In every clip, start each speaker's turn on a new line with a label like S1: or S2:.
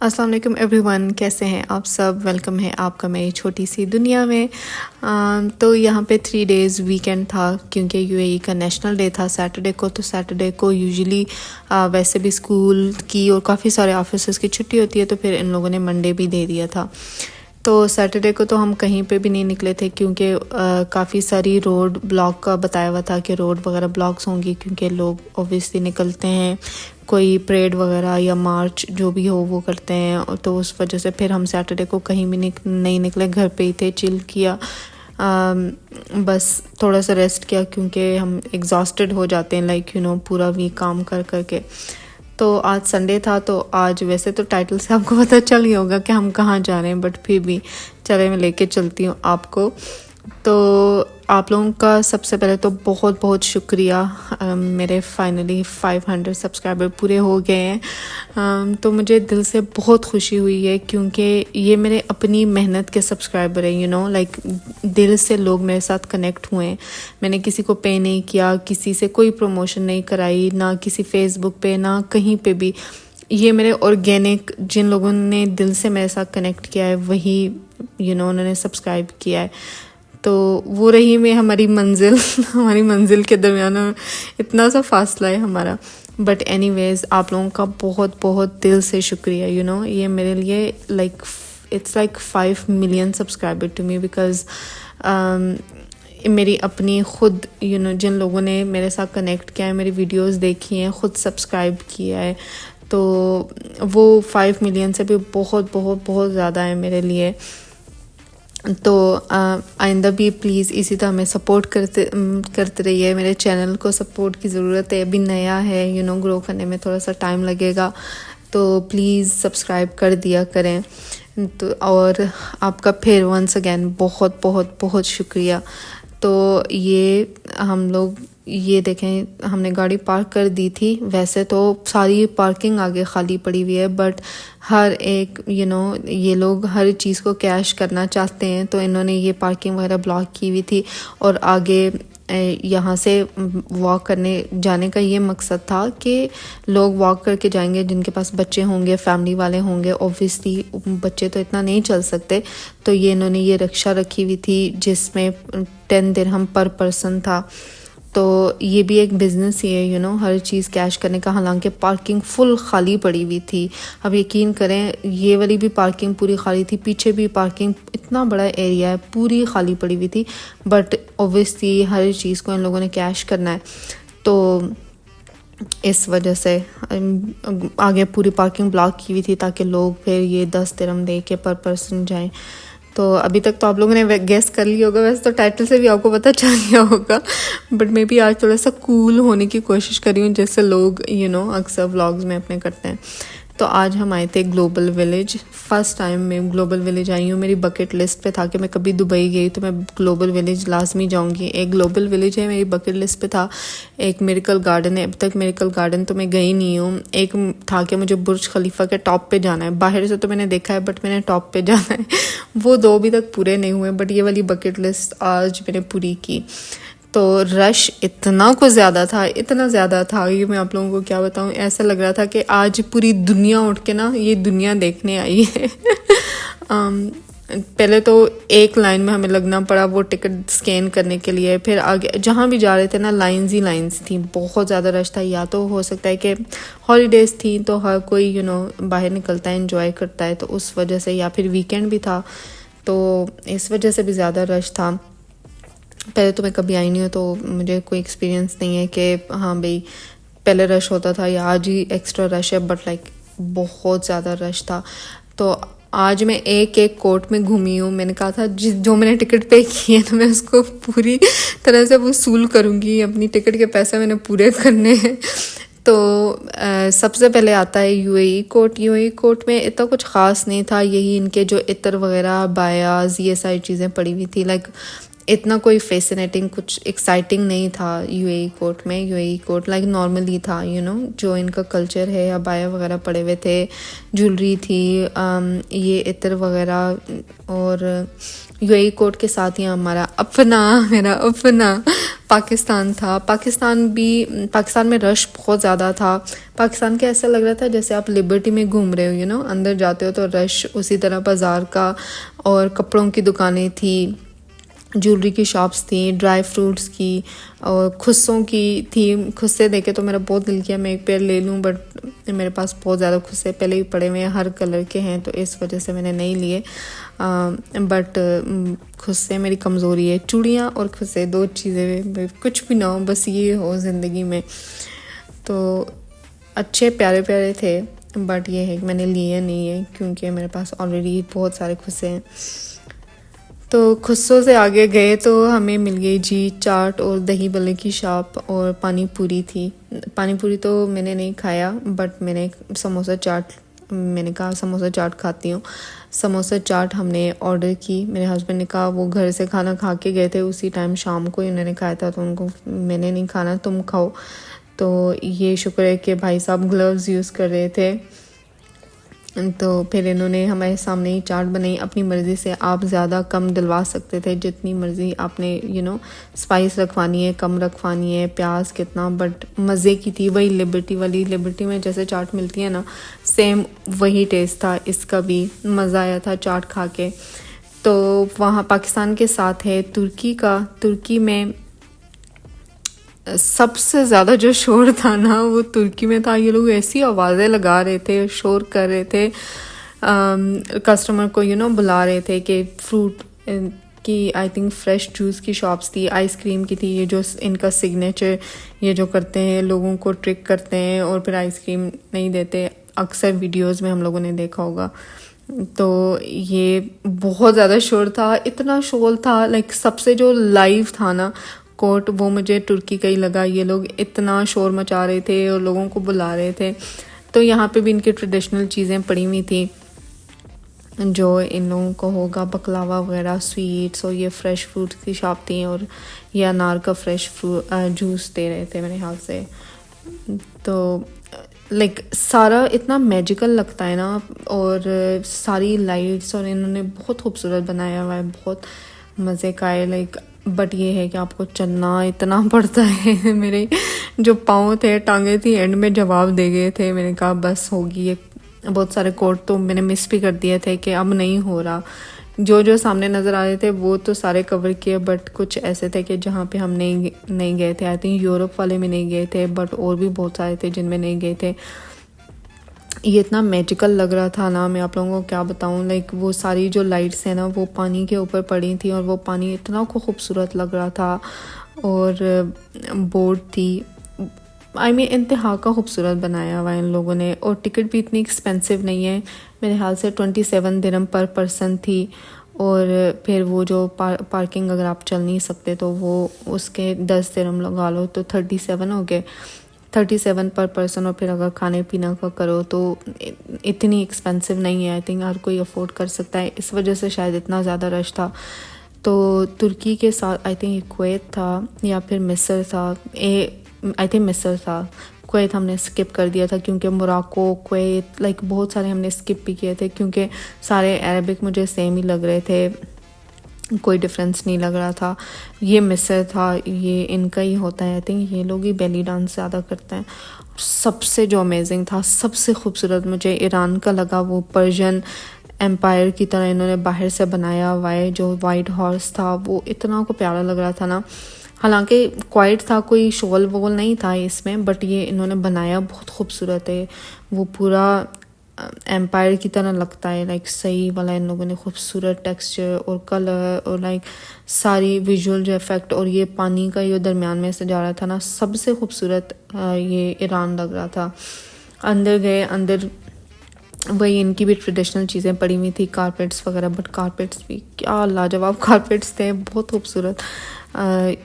S1: अस्सलाम वालेकुम एवरीवन, कैसे हैं आप सब। वेलकम है आपका मेरी छोटी सी दुनिया में। तो यहाँ पे 3 डेज़ वीकेंड था क्योंकि यूएई का नेशनल डे था सैटरडे को। तो सैटरडे को यूजुअली वैसे भी स्कूल की और काफ़ी सारे ऑफिस की छुट्टी होती है, तो फिर इन लोगों ने मंडे भी दे दिया था। तो सैटरडे को तो हम कहीं पे भी नहीं निकले थे क्योंकि काफ़ी सारी रोड ब्लॉक का बताया हुआ था कि रोड वगैरह ब्लॉक्स होंगी, क्योंकि लोग ऑब्वियसली निकलते हैं, कोई परेड वगैरह या मार्च जो भी हो वो करते हैं। तो उस वजह से फिर हम सैटरडे को कहीं भी नहीं निकले, घर पे ही थे, चिल किया। बस थोड़ा सा रेस्ट किया क्योंकि हम एग्जॉस्टेड हो जाते हैं पूरा वीक काम कर करके। तो आज संडे था, तो आज वैसे तो टाइटल से आपको पता चल ही होगा कि हम कहाँ जा रहे हैं, बट फिर भी चले मैं लेके चलती हूँ आपको। तो आप लोगों का सबसे पहले तो बहुत बहुत शुक्रिया। मेरे फाइनली 500 सब्सक्राइबर पूरे हो गए हैं। तो मुझे दिल से बहुत खुशी हुई है क्योंकि ये मेरे अपनी मेहनत के सब्सक्राइबर हैं। लाइक दिल से लोग मेरे साथ कनेक्ट हुए हैं। मैंने किसी को पे नहीं किया, किसी से कोई प्रमोशन नहीं कराई, ना किसी फेसबुक पे ना कहीं पे भी। ये मेरे ऑर्गेनिक जिन लोगों ने दिल से मेरे साथ कनेक्ट किया है वही उन्होंने सब्सक्राइब किया है। तो वो रही में हमारी मंजिल हमारी मंजिल के दरमियान इतना सा फासला है हमारा। बट एनीवेज आप लोगों का बहुत बहुत दिल से शुक्रिया। ये मेरे लिए it's like 5 million subscriber to me, because मेरी अपनी खुद जिन लोगों ने मेरे साथ कनेक्ट किया है, मेरी वीडियोस देखी हैं, खुद सब्सक्राइब किया है, तो वो 5 मिलियन से भी बहुत बहुत बहुत ज़्यादा है मेरे लिए। तो आइंदा भी प्लीज़ इसी तरह हमें सपोर्ट करते रहिए। मेरे चैनल को सपोर्ट की ज़रूरत है, अभी नया है, ग्रो करने में थोड़ा सा टाइम लगेगा, तो प्लीज़ सब्सक्राइब कर दिया करें। तो और आपका फिर वंस अगेन बहुत बहुत बहुत शुक्रिया। तो ये हम लोग ये देखें, हमने गाड़ी पार्क कर दी थी। वैसे तो सारी पार्किंग आगे खाली पड़ी हुई है, बट हर एक ये लोग हर चीज़ को कैश करना चाहते हैं, तो इन्होंने ये पार्किंग वगैरह ब्लॉक की हुई थी। और आगे यहाँ से वॉक करने जाने का ये मकसद था कि लोग वॉक करके जाएंगे जिनके पास बच्चे होंगे, फैमिली वाले होंगे। ऑब्वियसली बच्चे तो इतना नहीं चल सकते, तो ये इन्होंने ये रिक्शा रखी हुई थी जिसमें 10 दिरहम पर पर्सन था। तो ये भी एक बिज़नेस ही है, हर चीज़ कैश करने का। हालांकि पार्किंग फुल खाली पड़ी हुई थी। अब यकीन करें, ये वाली भी पार्किंग पूरी खाली थी, पीछे भी पार्किंग, इतना बड़ा एरिया है, पूरी खाली पड़ी हुई थी। बट ऑब्वियसली हर चीज़ को इन लोगों ने कैश करना है, तो इस वजह से आगे पूरी पार्किंग ब्लॉक की हुई थी ताकि लोग फिर ये 10 दिरहम दे के पर पर्सन जाएं। तो अभी तक तो आप लोगों ने गेस कर लिया होगा, वैसे तो टाइटल से भी आपको पता चल गया होगा, बट मैं भी आज थोड़ा सा कूल होने की कोशिश कर रही हूँ, जैसे लोग अक्सर व्लॉग्स में अपने करते हैं। तो आज हम आए थे ग्लोबल विलेज। फर्स्ट टाइम मैं ग्लोबल विलेज आई हूँ। मेरी बकेट लिस्ट पे था कि मैं कभी दुबई गई तो मैं ग्लोबल विलेज लाजमी जाऊँगी। एक ग्लोबल विलेज है, मेरी बकेट लिस्ट पे था। एक मिरेकल गार्डन है, अब तक मिरेकल गार्डन तो मैं गई नहीं हूँ। एक था कि मुझे बुर्ज खलीफा के टॉप पे जाना है। बाहर से तो मैंने देखा है, बट मैंने टॉप पे जाना है। वो 2 अभी तक पूरे नहीं हुए, बट ये वाली बकेट लिस्ट आज मैंने पूरी की। तो रश इतना कुछ ज़्यादा था, इतना ज़्यादा था, ये मैं आप लोगों को क्या बताऊँ। ऐसा लग रहा था कि आज पूरी दुनिया उठ के ये दुनिया देखने आई है। पहले तो एक लाइन में हमें लगना पड़ा वो टिकट स्कैन करने के लिए। फिर आगे जहाँ भी जा रहे थे लाइंस ही लाइंस थी, बहुत ज़्यादा रश था। या तो हो सकता है कि हॉलीडेज़ थी तो हर कोई बाहर निकलता है, एंजॉय करता है, तो उस वजह से, या फिर वीकेंड भी था तो इस वजह से भी ज़्यादा रश था। पहले तो मैं कभी आई नहीं हूँ, तो मुझे कोई एक्सपीरियंस नहीं है कि हाँ भाई पहले रश होता था या आज ही एक्स्ट्रा रश है, बट बहुत ज़्यादा रश था। तो आज मैं एक एक कोर्ट में घूमी हूँ। मैंने कहा था जो मैंने टिकट पे किए ना, मैं उसको पूरी तरह से वसूल करूँगी। अपनी टिकट के पैसे मैंने पूरे करने हैं। तो सबसे पहले आता है यूएई कोर्ट। यूएई कोर्ट में इतना कुछ ख़ास नहीं था, यही इनके जो इत्र वगैरह, बायाज, ये सारी चीज़ें पड़ी हुई थी। इतना कोई फैसिनेटिंग, कुछ एक्साइटिंग नहीं था यूएई कोर्ट में। यूएई कोर्ट नॉर्मली था, जो इनका कल्चर है। अबाया वगैरह पड़े हुए थे, ज्वेलरी थी, ये इत्र वगैरह। और यूएई कोर्ट के साथ ही मेरा अपना पाकिस्तान था। पाकिस्तान में रश बहुत ज़्यादा था। पाकिस्तान के ऐसा लग रहा था जैसे आप लिबर्टी में घूम रहे हो, अंदर जाते हो तो रश उसी तरह बाज़ार का, और कपड़ों की दुकानें थी, ज्वेलरी की शॉप्स थी, ड्राई फ्रूट्स की और खुस्सों की थी। खुस्से देखे तो मेरा बहुत दिल किया मैं एक पेयर ले लूँ, बट मेरे पास बहुत ज़्यादा खुस्से पहले ही पड़े हुए हैं, हर कलर के हैं, तो इस वजह से मैंने नहीं लिए। बट खुस्से मेरी कमज़ोरी है। चूड़ियाँ और खुस्से 2 चीज़ें, कुछ भी ना हो, बस ये हो ज़िंदगी में। तो अच्छे प्यारे प्यारे थे, बट ये है कि मैंने लिए नहीं है क्योंकि मेरे पास ऑलरेडी बहुत सारे खुस्से हैं। तो खुस्सों से आगे गए तो हमें मिल गई जी चाट और दही बल्ले की शॉप, और पानी पूरी थी। पानी पूरी तो मैंने नहीं खाया, बट मैंने समोसा चाट, मैंने कहा समोसा चाट खाती हूँ। समोसा चाट हमने ऑर्डर की। मेरे हस्बैंड ने कहा, वो घर से खाना खा के गए थे उसी टाइम, शाम को ही उन्होंने खाया था, तो उनको मैंने नहीं खाना, तुम खाओ। तो ये शुक्र है कि भाई साहब ग्लव्स यूज़ कर रहे थे। तो फिर इन्होंने हमारे सामने ही चाट बनाई अपनी मर्ज़ी से। आप ज़्यादा कम दिलवा सकते थे, जितनी मर्ज़ी आपने स्पाइस रखवानी है, कम रखवानी है, प्याज कितना, बट मज़े की थी। वही लिबर्टी वाली, लिबर्टी में जैसे चाट मिलती है ना, सेम वही टेस्ट था। इसका भी मज़ा आया था चाट खा के। तो वहाँ पाकिस्तान के साथ है तुर्की का। तुर्की में सबसे ज़्यादा जो शोर था ना वो तुर्की में था। ये लोग ऐसी आवाज़ें लगा रहे थे, शोर कर रहे थे, कस्टमर को बुला रहे थे कि फ्रूट की, आई थिंक फ्रेश जूस की शॉप्स थी, आइसक्रीम की थी। ये जो इनका सिग्नेचर, ये जो करते हैं, लोगों को ट्रिक करते हैं और फिर आइसक्रीम नहीं देते, अक्सर वीडियोस में हम लोगों ने देखा होगा। तो ये बहुत ज़्यादा शोर था, इतना शोर था, लाइक सबसे जो लाइव था ना कोट, वो मुझे तुर्की का ही लगा। ये लोग इतना शोर मचा रहे थे और लोगों को बुला रहे थे। तो यहाँ पे भी इनकी ट्रेडिशनल चीज़ें पड़ी हुई थी, जो इन लोगों को होगा, बकलावा वगैरह, स्वीट्स, और ये फ्रेश फ्रूट की शॉप थी, और ये अनार का फ्रेश फ्रूट जूस दे रहे थे मेरे ख्याल से। तो लाइक सारा इतना मैजिकल लगता है ना, और सारी लाइट्स, और इन्होंने बहुत खूबसूरत बनाया हुआ है, बहुत मज़े का है। लाइक बट ये है कि आपको चलना इतना पड़ता है। मेरे जो पाँव थे, टांगे थी, एंड में जवाब दे गए थे। मैंने कहा बस होगी ये। बहुत सारे कोट तो मैंने मिस भी कर दिए थे कि अब नहीं हो रहा। जो सामने नज़र आ रहे थे वो तो सारे कवर किए, बट कुछ ऐसे थे कि जहाँ पे हम नहीं गए थे। आई थिंक यूरोप वाले में नहीं गए थे, बट और भी बहुत सारे थे जिनमें नहीं गए थे। ये इतना मैजिकल लग रहा था ना, मैं आप लोगों को क्या बताऊं। लाइक वो सारी जो लाइट्स हैं ना, वो पानी के ऊपर पड़ी थी, और वो पानी इतना खूबसूरत लग रहा था। और बोट थी, आई मीन इंतहा का खूबसूरत बनाया हुआ इन लोगों ने। और टिकट भी इतनी एक्सपेंसिव नहीं है, मेरे ख्याल से 27 दिरहम पर पर्सन थी। और फिर वो जो पार्किंग अगर आप चल नहीं सकते तो वो उसके 10 दिरहम लगा लो, तो 37 हो गए, 37 पर पर्सन। और फिर अगर खाने पीने का करो तो इतनी एक्सपेंसिव नहीं है। आई थिंक हर कोई अफोर्ड कर सकता है, इस वजह से शायद इतना ज़्यादा रश था। तो तुर्की के साथ आई थिंक कुवैत था या फिर मिस्र था, आई थिंक मिस्र था। कुवैत हमने स्किप कर दिया था क्योंकि मोरक्को, कुवैत, लाइक बहुत सारे हमने स्किप भी किए थे क्योंकि सारे अरबिक मुझे सेम ही लग रहे थे, कोई डिफरेंस नहीं लग रहा था। ये मिस्र था, ये इनका ही होता है। आई थिंक ये लोग ही बेली डांस ज़्यादा करते हैं। सबसे जो अमेजिंग था, सबसे खूबसूरत मुझे ईरान का लगा। वो पर्शियन एम्पायर की तरह इन्होंने बाहर से बनाया हुआ है। जो वाइट हॉर्स था वो इतना को प्यारा लग रहा था ना। हालांकि क्वाइट था, कोई शॉल वोल नहीं था इसमें, बट ये इन्होंने बनाया बहुत खूबसूरत है। वो पूरा एम्पायर की तरह लगता है, लाइक सही वाला। इन लोगों ने खूबसूरत टेक्सचर और कलर और लाइक सारी विजुअल जो इफेक्ट, और ये पानी का ये दरमियान में से जा रहा था ना, सबसे खूबसूरत ये ईरान लग रहा था। अंदर गए, अंदर वही इनकी भी ट्रेडिशनल चीज़ें पड़ी हुई थी, कारपेट्स वगैरह, बट कारपेट्स भी क्या लाजवाब कारपेट्स थे, बहुत खूबसूरत।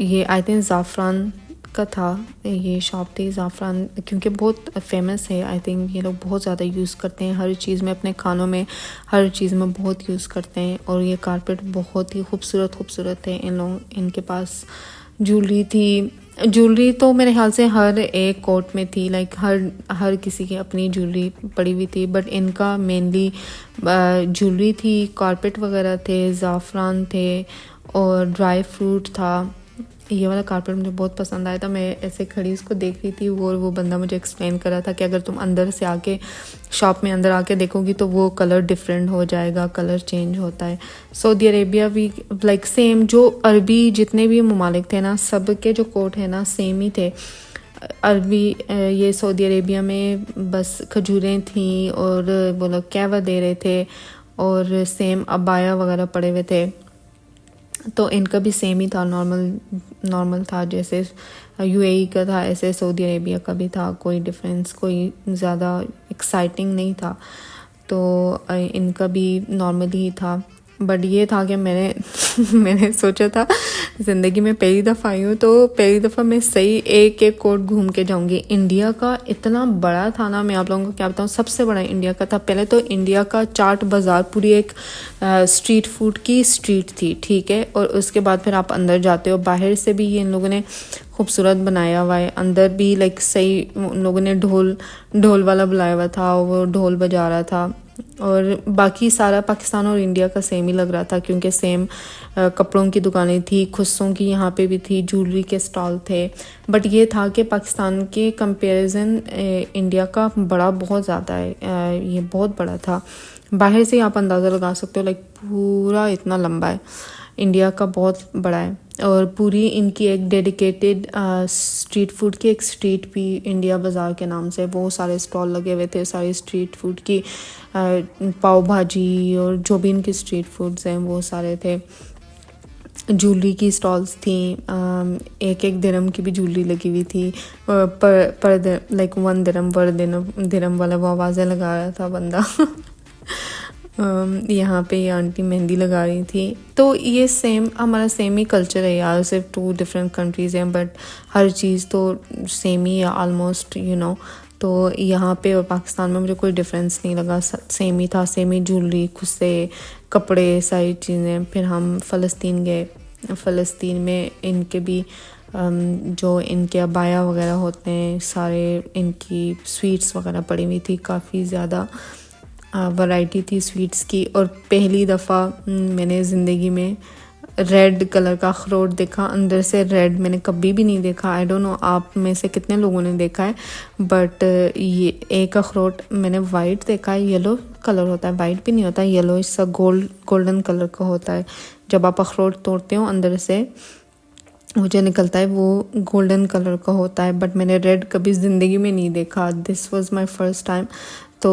S1: ये आई थिंक ज़ाफ़रान का था, ये शॉप थी ज़ाफ़रान, क्योंकि बहुत फेमस है। आई थिंक ये लोग बहुत ज़्यादा यूज़ करते हैं हर चीज़ में, अपने खानों में, हर चीज़ में बहुत यूज़ करते हैं। और ये कारपेट बहुत ही खूबसूरत थे इन लोग। इनके पास ज्वेलरी थी, ज्वेलरी तो मेरे ख्याल से हर एक कोट में थी, लाइक हर किसी की अपनी ज्वेलरी पड़ी हुई थी, बट इनका मेनली ज्वेलरी थी, कारपेट वगैरह थे, ज़ाफ़रान थे, और ड्राई फ्रूट था, ये वाला कारपेट मुझे बहुत पसंद आया था। मैं ऐसे खड़ी उसको देख रही थी, वो बंदा मुझे एक्सप्लेन कर रहा था कि अगर तुम अंदर से आके शॉप में अंदर आके देखोगी तो वो कलर डिफरेंट हो जाएगा, कलर चेंज होता है। सऊदी अरेबिया भी लाइक सेम, जो अरबी जितने भी ममालिक थे ना, सब के जो कोट है ना सेम ही थे। अरबी ये सऊदी अरेबिया में बस खजूरें थी और वो लोग कहवा दे रहे थे और सेम अबाया वगैरह पड़े हुए थे। तो इनका भी सेम ही था, नॉर्मल था, जैसे यूएई का था ऐसे सऊदी अरेबिया का भी था। कोई डिफरेंस, कोई ज़्यादा एक्साइटिंग नहीं था। तो इनका भी नॉर्मल ही था। बट ये था कि मैंने सोचा था ज़िंदगी में पहली दफ़ा आई हूँ तो पहली दफ़ा मैं सही एक एक कोर्ट घूम के जाऊँगी। इंडिया का इतना बड़ा था ना, मैं आप लोगों को क्या बताऊँ, सबसे बड़ा इंडिया का था। पहले तो इंडिया का चाट बाज़ार पूरी एक स्ट्रीट फूड की स्ट्रीट थी, ठीक है। और उसके बाद फिर आप अंदर जाते हो, बाहर से भी ये इन लोगों ने खूबसूरत बनाया हुआ है, अंदर भी लाइक सही उन लोगों ने ढोल वाला बुलाया हुआ था, वो ढोल बजा रहा था। और बाकी सारा पाकिस्तान और इंडिया का सेम ही लग रहा था, क्योंकि सेम कपड़ों की दुकानें थी, खुस्सों की यहाँ पे भी थी, ज्वेलरी के स्टॉल थे। बट ये था कि पाकिस्तान के कंपैरिजन इंडिया का बड़ा बहुत ज़्यादा है, ये बहुत बड़ा था। बाहर से आप अंदाज़ा लगा सकते हो, लाइक पूरा इतना लंबा है, इंडिया का बहुत बड़ा है। और पूरी इनकी एक डेडिकेटेड स्ट्रीट फूड की एक स्ट्रीट भी इंडिया बाज़ार के नाम से, बहुत सारे स्टॉल लगे हुए थे सारी स्ट्रीट फूड की, पाव भाजी और जो भी इनकी स्ट्रीट फूड्स हैं वो सारे थे। ज्वेलरी की स्टॉल्स थी, एक दिरम की भी ज्वेलरी लगी हुई थी, पर लाइक 1 दिरम पर दिरम वाला वो आवाज़ें लगा रहा था बंदा। यहाँ पे ये आंटी मेहंदी लगा रही थी। तो ये सेम हमारा सेम ही कल्चर है यार, सिर्फ 2 डिफरेंट कंट्रीज़ हैं बट हर चीज़ तो सेम ही है ऑलमोस्ट, यू नो। तो यहाँ पे और पाकिस्तान में मुझे कोई डिफरेंस नहीं लगा, सेम ही था, सेम ही ज्वेलरी, खुस्से, कपड़े, सारी चीज़ें। फिर हम फ़लस्तीन गए। फ़लस्तीन में इनके भी जो इनके अबाया वगैरह होते हैं, सारे इनकी स्वीट्स वगैरह पड़ी हुई थी, काफ़ी ज़्यादा वैरायटी थी स्वीट्स की। और पहली दफ़ा मैंने ज़िंदगी में रेड कलर का अखरोट देखा, अंदर से रेड मैंने कभी भी नहीं देखा। आई डोंट नो आप में से कितने लोगों ने देखा है, बट ये एक अखरोट मैंने वाइट देखा है, येलो कलर होता है, वाइट भी नहीं होता, येलो इसका गोल्डन कलर का होता है। जब आप अखरोट तोड़ते हो अंदर से मुझे निकलता है, वो गोल्डन कलर का होता है। बट मैंने रेड कभी ज़िंदगी में नहीं देखा, this was my first time. तो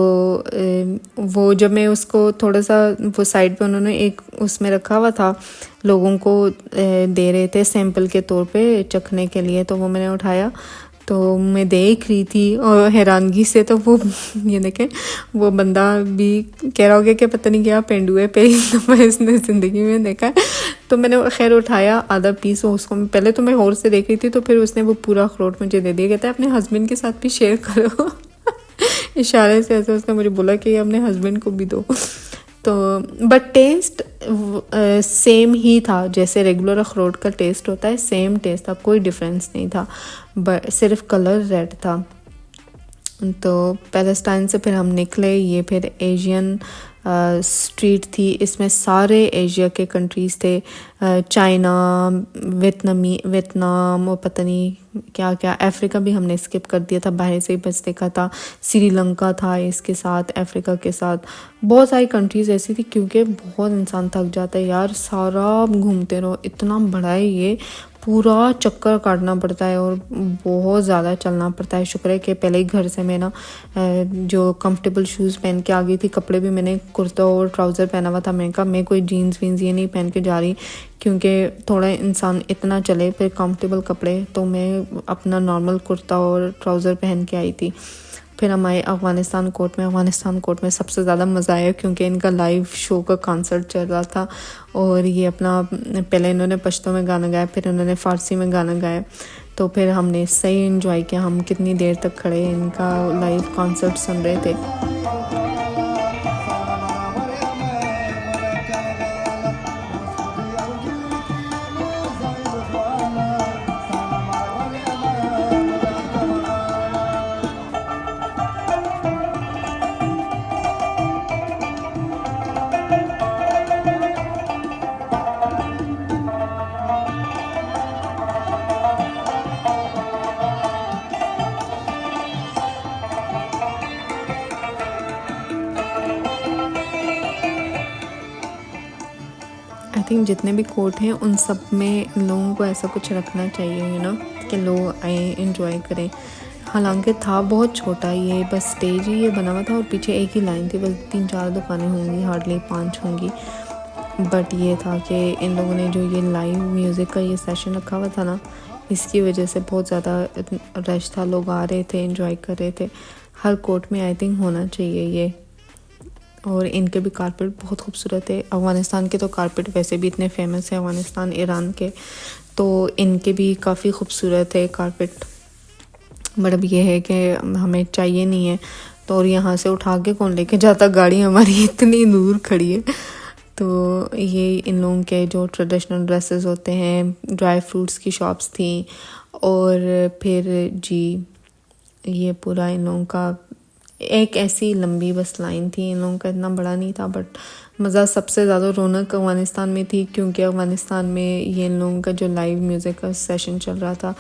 S1: वो जब मैं उसको थोड़ा सा वो साइड पे उन्होंने एक उसमें रखा हुआ था, लोगों को दे रहे थे सैंपल के तौर पे चखने के लिए, तो वो मैंने उठाया तो मैं देख रही थी और हैरानगी से, तो वो ये देखें वो बंदा भी कह रहा होगा कि पता नहीं क्या पेंडुए पे इसने ज़िंदगी में देखा है। तो मैंने खैर उठाया आधा पीस, उसको पहले तो मैं और से देख रही थी, तो फिर उसने वो पूरा अखरोट मुझे दे दिया। कहता है अपने हस्बैंड के साथ भी शेयर करो। इशारे से ऐसे उसने मुझे बोला कि अपने हस्बैंड को भी दो। तो बट टेस्ट सेम ही था, जैसे रेगुलर अखरोट का टेस्ट होता है सेम टेस्ट था, कोई डिफरेंस नहीं था, बट सिर्फ कलर रेड था। तो पैलेस्टाइन से फिर हम निकले, ये फिर एशियन स्ट्रीट थी, इसमें सारे एशिया के कंट्रीज़ थे, चाइना, वियतनाम और पता नहीं क्या क्या, अफ्रीका भी हमने स्किप कर दिया था, बाहर से ही बस देखा था। श्रीलंका था इसके साथ, अफ्रीका के साथ बहुत सारी कंट्रीज़ ऐसी थी, क्योंकि बहुत इंसान थक जाता है यार, सारा घूमते रहो, इतना बड़ा है ये, पूरा चक्कर काटना पड़ता है और बहुत ज़्यादा चलना पड़ता है। शुक्र है कि पहले ही घर से मैं ना जो कंफर्टेबल शूज़ पहन के आ गई थी, कपड़े भी मैंने कुर्ता और ट्राउज़र पहना हुआ था। मैं कहा मैं कोई जीन्स वीन्स ये नहीं पहन के जा रही, क्योंकि थोड़ा इंसान इतना चले फिर कंफर्टेबल कपड़े, तो मैं अपना नॉर्मल कुर्ता और ट्राउज़र पहन के आई थी। फिर हम आए अफ़गानिस्तान कोर्ट में सबसे ज़्यादा मज़ा आया, क्योंकि इनका लाइव शो का कॉन्सर्ट चल रहा था और ये अपना पहले इन्होंने पश्तो में गाना गाया, फिर इन्होंने फ़ारसी में गाना गाया, तो फिर हमने सही एंजॉय किया। हम कितनी देर तक खड़े इनका लाइव कॉन्सर्ट सुन रहे थे। थिंक जितने भी कोर्ट हैं उन सब में इन लोगों को ऐसा कुछ रखना चाहिए, यू नो, कि लोग आए एंजॉय करें। हालांकि था बहुत छोटा, ये बस स्टेज ही ये बना हुआ था और पीछे एक ही लाइन थी, बस 3-4 दुकानें होंगी, हार्डली 5 होंगी। बट ये था कि इन लोगों ने जो ये लाइव म्यूज़िक का ये सेशन रखा हुआ था ना, इसकी वजह से बहुत ज़्यादा रश था, लोग आ रहे थे, एंजॉय कर रहे थे। हर कोर्ट में आई थिंक होना चाहिए ये। और इनके भी कारपेट बहुत खूबसूरत है। अफ़गानिस्तान के तो कारपेट वैसे भी इतने फेमस है, अफ़गानिस्तान ईरान के, तो इनके भी काफ़ी खूबसूरत है कारपेट। बट अब ये है कि हमें चाहिए नहीं है, तो और यहाँ से उठा के कौन लेके जाता, गाड़ी हमारी इतनी दूर खड़ी है। तो ये इन लोगों के जो ट्रेडिशनल ड्रेसेस होते हैं, ड्राई फ्रूट्स की शॉप्स थी, और फिर जी ये पूरा इन लोगों का एक ऐसी लंबी बस लाइन थी। इन लोगों का इतना बड़ा नहीं था, बट मज़ा सबसे ज़्यादा रौनक अफ़गानिस्तान में थी, क्योंकि अफ़गानिस्तान में ये इन लोगों का जो लाइव म्यूज़िक का सेशन चल रहा था,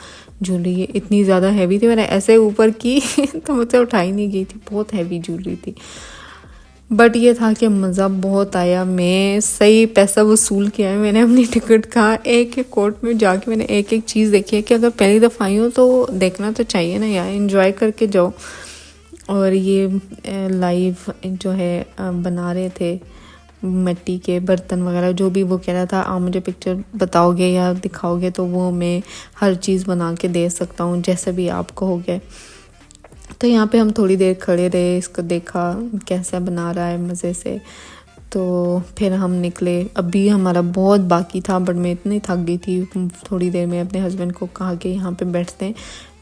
S1: ज्वेलरी इतनी ज़्यादा हैवी थी, मैंने ऐसे ऊपर की तो मुझसे उठाई नहीं गई थी, बहुत हैवी ज्वेलरी थी। बट ये था कि मज़ा बहुत आया, मैं सही पैसा वसूल किया है मैंने अपनी टिकट का। एक एक कोर्ट में जाके मैंने एक एक चीज़ देखी है कि अगर पहली दफ़ा आई हो तो देखना तो चाहिए ना यार, एंजॉय करके जाओ। और ये लाइव जो है बना रहे थे मिट्टी के बर्तन वगैरह, जो भी वो कह रहा था, आप मुझे पिक्चर बताओगे या दिखाओगे तो वो मैं हर चीज़ बना के दे सकता हूँ, जैसे भी आप कहोगे। तो यहाँ पे हम थोड़ी देर खड़े रहे, इसको देखा कैसा बना रहा है मज़े से। तो फिर हम निकले, अभी हमारा बहुत बाकी था, बट मैं इतनी थक गई थी। थोड़ी देर में अपने हस्बैंड को कहा कि यहाँ पे बैठते हैं,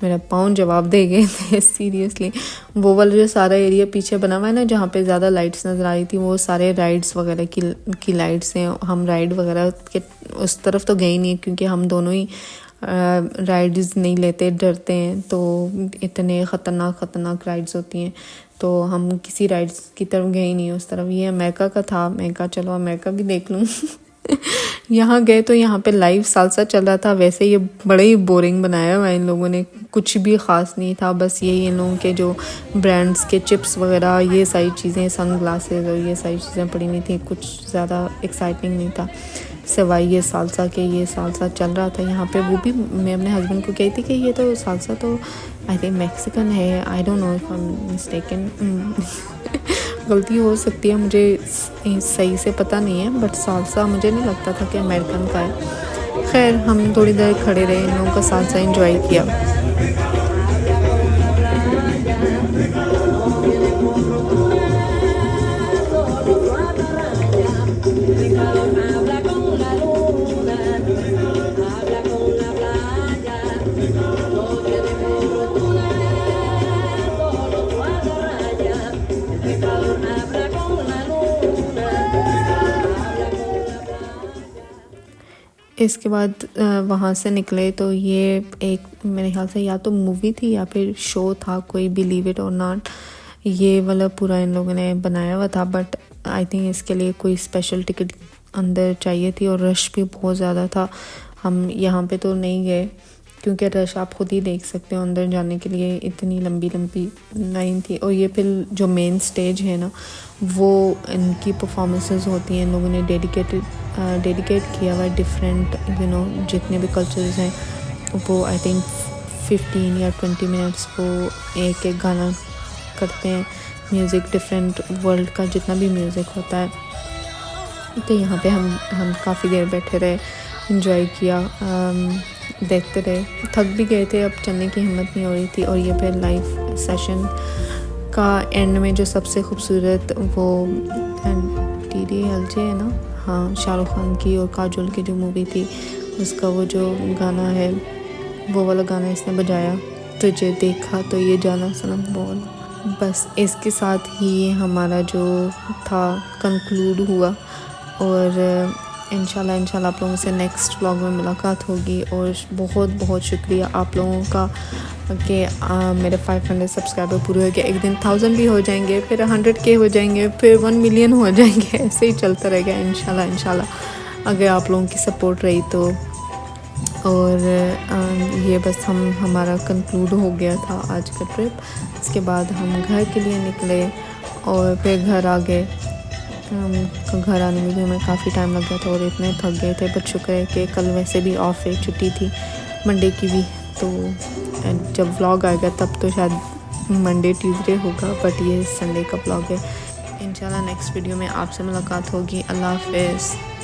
S1: मेरा पाँव जवाब दे गए थे सीरियसली। वो वाला जो सारा एरिया पीछे बना हुआ है ना, जहाँ पे ज़्यादा लाइट्स नज़र आ रही थी, वो सारे राइड्स वगैरह की लाइट्स हैं। हम राइड वगैरह के उस तरफ तो गए ही नहीं, क्योंकि हम दोनों ही राइड्स नहीं लेते, डरते हैं, तो इतने ख़तरनाक राइड्स होती हैं, तो हम किसी राइड्स की तरफ गए ही नहीं उस तरफ। ये अमेरिका का था, मैं कहा चलो अमेरिका भी देख लूँ। यहाँ गए तो यहाँ पे लाइव सालसा चल रहा था। वैसे ये बड़ा ही बोरिंग बनाया हुआ है इन लोगों ने, कुछ भी ख़ास नहीं था, बस यही इन लोगों के जो ब्रांड्स के चिप्स वगैरह, ये सारी चीज़ें, सन ग्लासेस और ये सारी चीज़ें पड़ी हुई थी, कुछ ज़्यादा एक्साइटिंग नहीं था सिवाय ये सालसा के। ये सालसा चल रहा था यहाँ पे, वो भी मैं अपने हस्बैंड को कही थी कि ये तो सालसा तो आई थिंक मैक्सिकन है, I don't know if I am mistaken, गलती हो सकती है, मुझे सही से पता नहीं है, बट सालसा मुझे नहीं लगता था कि अमेरिकन का है। खैर हम थोड़ी देर खड़े रहे, इन लोगों का सालसा एंजॉय किया। इसके बाद वहाँ से निकले तो ये एक मेरे ख्याल से या तो मूवी थी या फिर शो था कोई, बिलीव इट और नॉट, ये वाला पूरा इन लोगों ने बनाया हुआ था। बट आई थिंक इसके लिए कोई स्पेशल टिकट अंदर चाहिए थी, और रश भी बहुत ज़्यादा था। हम यहाँ पे तो नहीं गए, क्योंकि रश आप खुद ही देख सकते हो, अंदर जाने के लिए इतनी लंबी लाइन थी। और ये फिर जो मेन स्टेज है ना, वो इनकी परफॉर्मेंसेस होती हैं, इन लोगों ने डेडिकेट किया हुआ है डिफरेंट, यू नो, जितने भी कल्चर्स हैं वो आई थिंक 15 या 20 मिनट्स वो एक एक गाना करते हैं, म्यूज़िक डिफरेंट वर्ल्ड का जितना भी म्यूज़िक होता है। तो यहाँ पे हम काफ़ी देर बैठे रहे, एंजॉय किया, देखते रहे, थक भी गए थे, अब चलने की हिम्मत नहीं हो रही थी। और ये फिर लाइव सेशन का एंड में जो सबसे खूबसूरत वो DDLJ है ना, हाँ, शाहरुख खान की और काजोल की जो मूवी थी, उसका वो जो गाना है, वो वाला गाना इसने बजाया, तुझे देखा तो ये जाना सनम बोल। बस इसके साथ ही हमारा जो था कंक्लूड हुआ, और इंशाल्लाह आप लोगों से नेक्स्ट व्लॉग में मुलाकात होगी। और बहुत बहुत शुक्रिया आप लोगों का कि मेरे 500 सब्सक्राइबर पूरे हो गए। एक दिन 1000 भी हो जाएंगे, फिर 100K हो जाएंगे, फिर 1 मिलियन हो जाएंगे, ऐसे ही चलता रहेगा इंशाल्लाह अगर आप लोगों की सपोर्ट रही तो। और ये बस हमारा कंक्लूड हो गया था आज का ट्रिप। इसके बाद हम घर के लिए निकले और फिर घर आ गए। घर आने में भी हमें काफ़ी टाइम लग गया था और इतने थक गए थे, बट शुक्र है कि कल वैसे भी ऑफ है, छुट्टी थी मंडे की भी। तो जब व्लॉग आएगा तब तो शायद मंडे ट्यूसडे होगा, बट ये संडे का व्लॉग है। इंशाल्लाह नेक्स्ट वीडियो में आपसे मुलाकात होगी। अल्लाह हाफ़िज़।